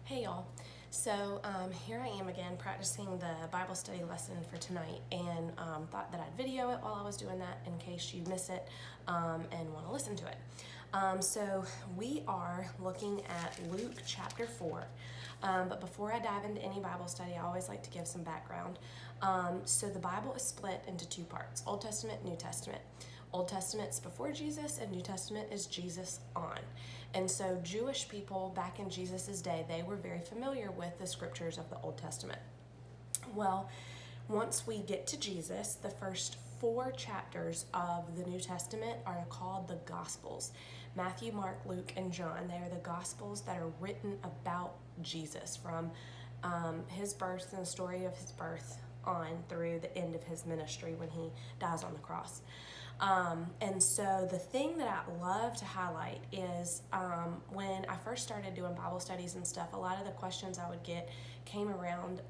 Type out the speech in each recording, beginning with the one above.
Hey y'all. So here I am again practicing the Bible study lesson for tonight, and thought that I'd video it while I was doing that in case you miss it and want to listen to it. So we are looking at Luke chapter 4. But before I dive into any Bible study, I always like to give some background. So the Bible is split into two parts: Old Testament, New Testament. Old Testament's before Jesus, and New Testament is Jesus on. And so Jewish people back in Jesus' day, they were very familiar with the scriptures of the Old Testament. Well, once we get to Jesus, the first 4 chapters of the New Testament are called the Gospels. Matthew, Mark, Luke, and John, they are the Gospels that are written about Jesus from his birth and the story of his birth on through the end of his ministry when he dies on the cross. And so the thing that I love to highlight is when I first started doing Bible studies and stuff, a lot of the questions I would get came around,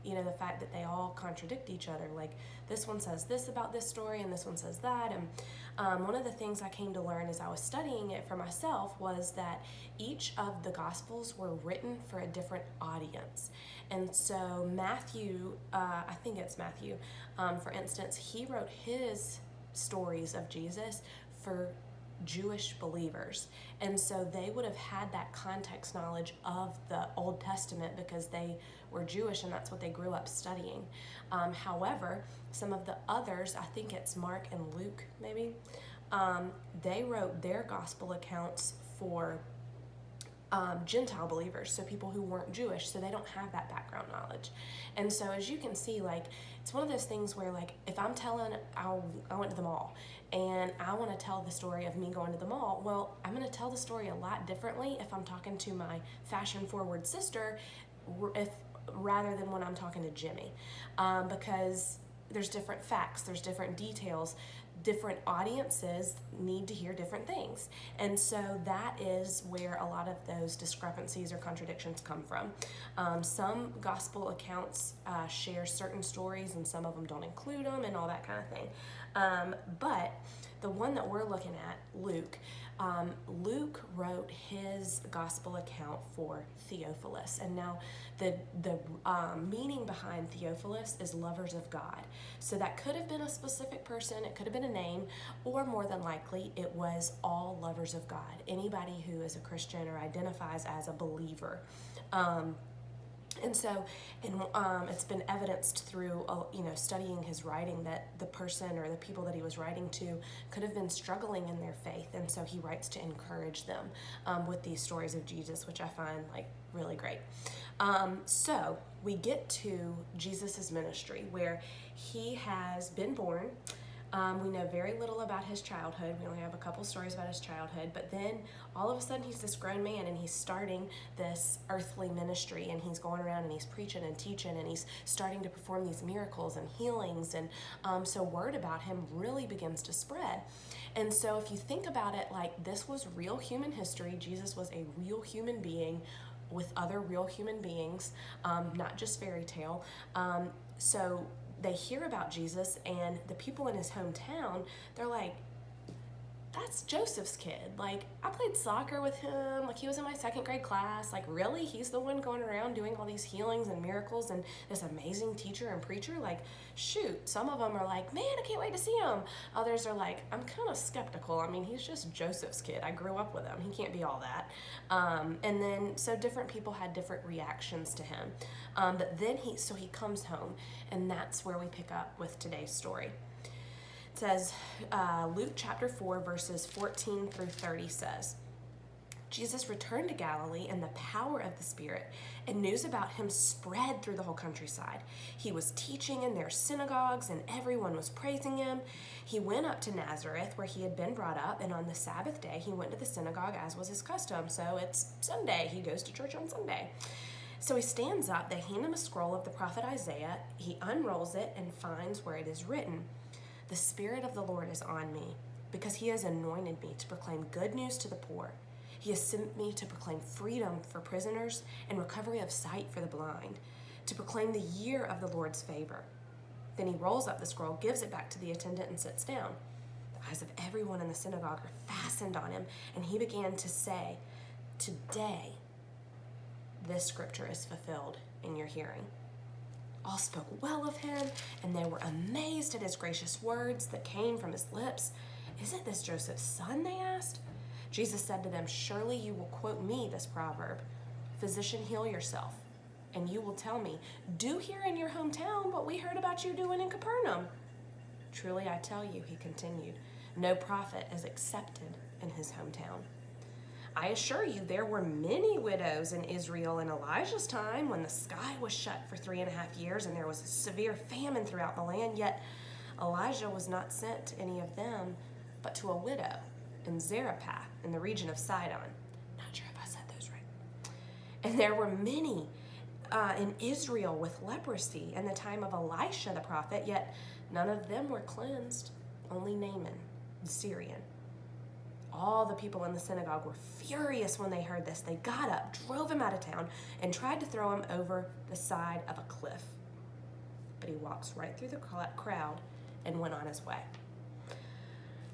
the fact that they all contradict each other. Like, this one says this about this story and this one says that. And one of the things I came to learn as I was studying it for myself was that each of the Gospels were written for a different audience. And so Matthew, I think it's Matthew, for instance, he wrote his stories of Jesus for Jewish believers, and so they would have had that context knowledge of the Old Testament because they were Jewish and that's what they grew up studying. However, some of the others, I think it's Mark and Luke maybe, they wrote their gospel accounts for Gentile believers, so people who weren't Jewish, so they don't have that background knowledge. And so as you can see, like, it's one of those things where, like, if I'm telling, I went to the mall and I want to tell the story of me going to the mall, well, I'm going to tell the story a lot differently if I'm talking to my fashion forward sister rather than when I'm talking to Jimmy, because there's different facts, there's different details, different audiences need to hear different things. And so that is where a lot of those discrepancies or contradictions come from. Some gospel accounts share certain stories and some of them don't include them and all that kind of thing. But the one that we're looking at, Luke, Luke wrote his gospel account for Theophilus. And now the meaning behind Theophilus is lovers of God. So that could have been a specific person, it could have been a name, or more than likely it was all lovers of God. Anybody who is a Christian or identifies as a believer. And so, it's been evidenced through, studying his writing that the person or the people that he was writing to could have been struggling in their faith. And so he writes to encourage them with these stories of Jesus, which I find, like, really great. So we get to Jesus's ministry where he has been born. We know very little about his childhood. We only have a couple stories about his childhood, but then all of a sudden he's this grown man and he's starting this earthly ministry, and he's going around and he's preaching and teaching and he's starting to perform these miracles and healings, and so word about him really begins to spread. And so if you think about it, like, this was real human history. Jesus was a real human being with other real human beings, not just fairy tale. So they hear about Jesus, and the people in his hometown, they're like, that's Joseph's kid. Like, I played soccer with him. Like, he was in my 2nd grade class. Like, really? He's the one going around doing all these healings and miracles and this amazing teacher and preacher? Like, shoot. Some of them are like, man, I can't wait to see him. Others are like, I'm kind of skeptical. I mean, he's just Joseph's kid. I grew up with him. He can't be all that. And then, so different people had different reactions to him. But then he comes home, and that's where we pick up with today's story. It says, Luke chapter 4, verses 14 through 30 says, Jesus returned to Galilee in the power of the Spirit, and news about him spread through the whole countryside. He was teaching in their synagogues, and everyone was praising him. He went up to Nazareth, where he had been brought up, and on the Sabbath day he went to the synagogue, as was his custom. So it's Sunday. He goes to church on Sunday. So he stands up, they hand him a scroll of the prophet Isaiah. He unrolls it and finds where it is written, "The Spirit of the Lord is on me, because he has anointed me to proclaim good news to the poor. He has sent me to proclaim freedom for prisoners and recovery of sight for the blind, to proclaim the year of the Lord's favor." Then he rolls up the scroll, gives it back to the attendant, and sits down. The eyes of everyone in the synagogue are fastened on him, and he began to say, "Today this scripture is fulfilled in your hearing." All spoke well of him, and they were amazed at his gracious words that came from his lips. "Isn't this Joseph's son?" they asked. Jesus said to them, "Surely you will quote me this proverb, 'Physician, heal yourself.' And you will tell me, 'Do here in your hometown what we heard about you doing in Capernaum.' Truly I tell you," he continued, "no prophet is accepted in his hometown. I assure you, there were many widows in Israel in Elijah's time when the sky was shut for 3.5 years and there was a severe famine throughout the land. Yet Elijah was not sent to any of them, but to a widow in Zarephath in the region of Sidon." Not sure if I said those right. "And there were many in Israel with leprosy in the time of Elisha the prophet, yet none of them were cleansed, only Naaman the Syrian." All the people in the synagogue were furious when they heard this. They got up, drove him out of town, and tried to throw him over the side of a cliff. But he walks right through the crowd and went on his way.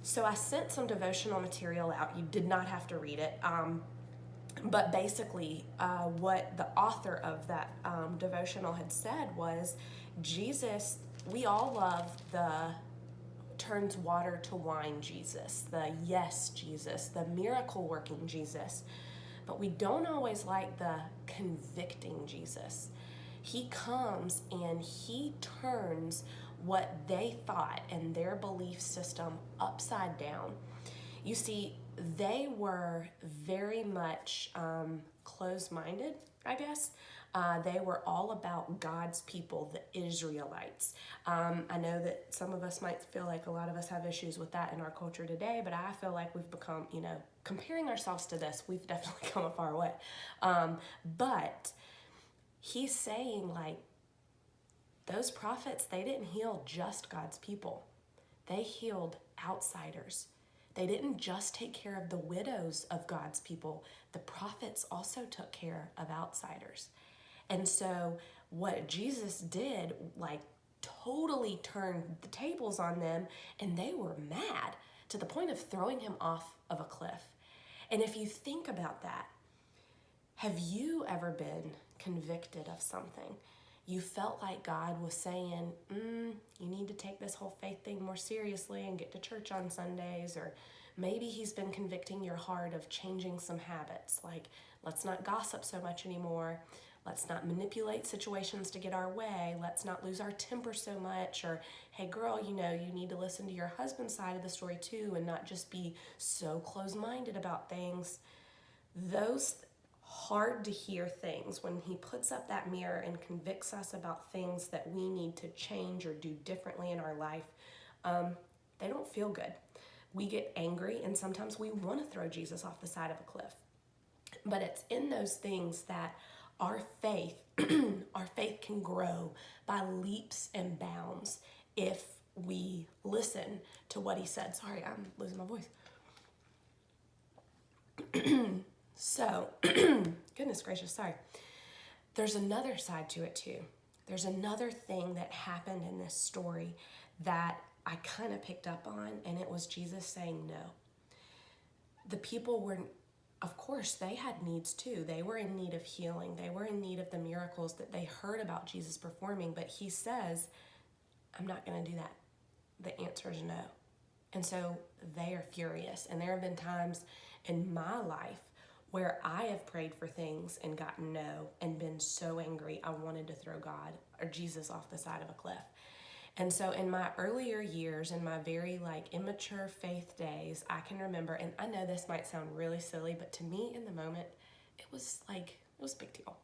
So I sent some devotional material out. You did not have to read it. But basically, what the author of that devotional had said was, Jesus, we all love the turns water to wine Jesus, the yes Jesus, the miracle working Jesus, but we don't always like the convicting Jesus. He comes and he turns what they thought and their belief system upside down. You see, they were very much closed-minded, I guess. They were all about God's people, the Israelites. I know that some of us might feel like a lot of us have issues with that in our culture today, but I feel like we've become, comparing ourselves to this, we've definitely come a far way. But he's saying, those prophets, they didn't heal just God's people. They healed outsiders. They didn't just take care of the widows of God's people. The prophets also took care of outsiders. And so what Jesus did, totally turned the tables on them, and they were mad to the point of throwing him off of a cliff. And if you think about that, have you ever been convicted of something? You felt like God was saying, you need to take this whole faith thing more seriously and get to church on Sundays, or maybe he's been convicting your heart of changing some habits, like let's not gossip so much anymore. Let's not manipulate situations to get our way. Let's not lose our temper so much. Or, hey girl, you need to listen to your husband's side of the story too and not just be so close-minded about things. Those hard to hear things, when he puts up that mirror and convicts us about things that we need to change or do differently in our life, they don't feel good. We get angry and sometimes we want to throw Jesus off the side of a cliff. But it's in those things that our faith can grow by leaps and bounds if we listen to what he said. Sorry, I'm losing my voice. So, goodness gracious, sorry. There's another side to it too. There's another thing that happened in this story that I kind of picked up on, and it was Jesus saying no. The people were, of course, they had needs too. They were in need of healing. They were in need of the miracles that they heard about Jesus performing, but he says, I'm not going to do that. The answer is no. And so they are furious. And there have been times in my life where I have prayed for things and gotten no and been so angry I wanted to throw God or Jesus off the side of a cliff. And so in my earlier years, in my very immature faith days, I can remember, and I know this might sound really silly, but to me in the moment, it was a big deal.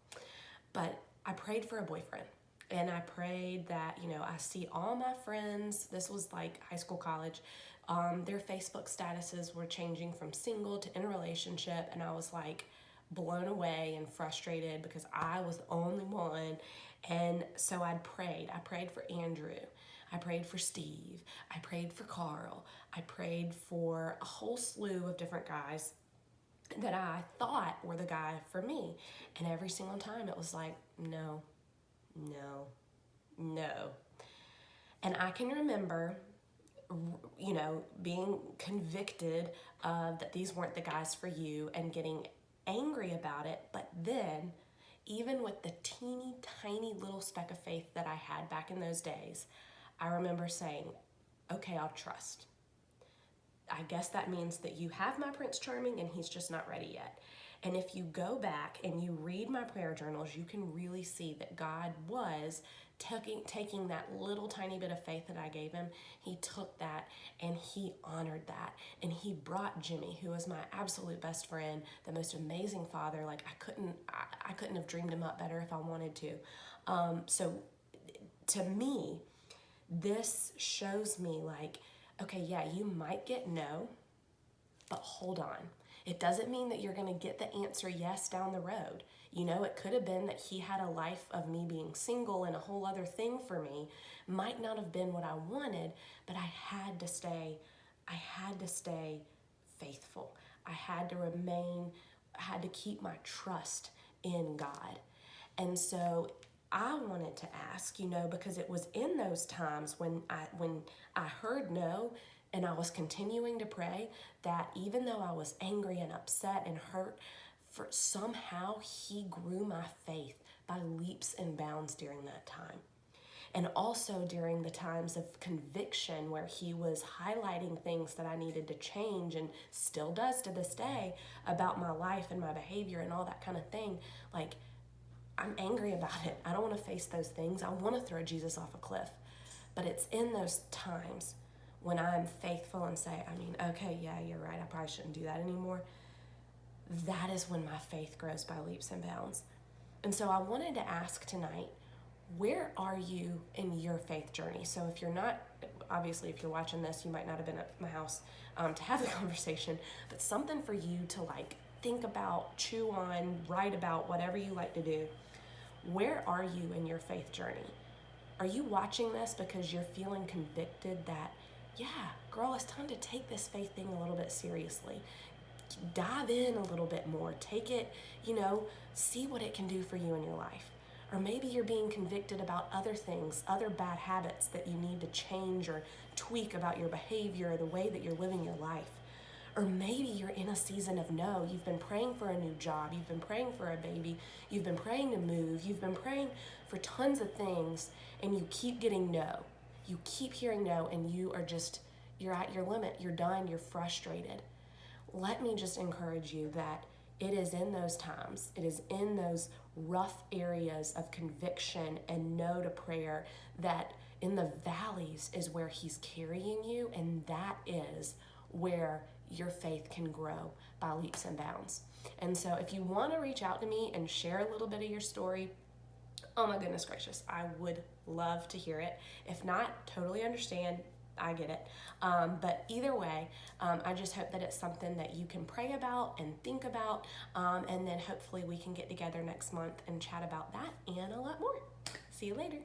But I prayed for a boyfriend, and I prayed that, I see all my friends, this was high school, college, their Facebook statuses were changing from single to in a relationship, and I was blown away and frustrated because I was the only one. And so I prayed for Andrew, I prayed for Steve, I prayed for Carl, I prayed for a whole slew of different guys that I thought were the guy for me. And every single time it was no. And I can remember being convicted of that these weren't the guys for you and getting angry about it. But then even with the teeny tiny little speck of faith that I had back in those days, I remember saying, okay, I'll trust. I guess that means that you have my Prince Charming and he's just not ready yet. And if you go back and you read my prayer journals, you can really see that God was taking that little tiny bit of faith that I gave him. He took that and he honored that. And he brought Jimmy, who was my absolute best friend, the most amazing father. Like I couldn't have dreamed him up better if I wanted to. So to me, this shows me like, okay, yeah, you might get no, but hold on. It doesn't mean that you're going to get the answer yes down the road. You know, it could have been that he had a life of me being single and a whole other thing for me. Might not have been what I wanted, but I had to stay faithful. I had to keep my trust in God. And so I wanted to ask, you know, because it was in those times when I heard no and I was continuing to pray, that even though I was angry and upset and hurt, for somehow he grew my faith by leaps and bounds during that time. And also during the times of conviction where he was highlighting things that I needed to change, and still does to this day, about my life and my behavior and all that kind of thing. Like, I'm angry about it. I don't want to face those things. I want to throw Jesus off a cliff. But it's in those times when I'm faithful and say, okay, yeah, you're right, I probably shouldn't do that anymore. That is when my faith grows by leaps and bounds. And so I wanted to ask tonight, where are you in your faith journey? So if you're not, obviously if you're watching this, you might not have been at my house to have the conversation, but something for you to like think about, chew on, write about, whatever you like to do. Where are you in your faith journey? Are you watching this because you're feeling convicted that, yeah, girl, it's time to take this faith thing a little bit seriously. Dive in a little bit more. Take it, see what it can do for you in your life. Or maybe you're being convicted about other things, other bad habits that you need to change or tweak about your behavior or the way that you're living your life. Or maybe you're in a season of no. You've been praying for a new job. You've been praying for a baby. You've been praying to move. You've been praying for tons of things, and you keep getting no. You keep hearing no, and you're at your limit. You're done. You're frustrated. Let me just encourage you that it is in those times, it is in those rough areas of conviction and no to prayer, that in the valleys is where he's carrying you, and that is where your faith can grow by leaps and bounds. And so if you want to reach out to me and share a little bit of your story, oh my goodness gracious, I would love to hear it. If not, totally understand. I get it. But either way, I just hope that it's something that you can pray about and think about. And then hopefully we can get together next month and chat about that and a lot more. See you later.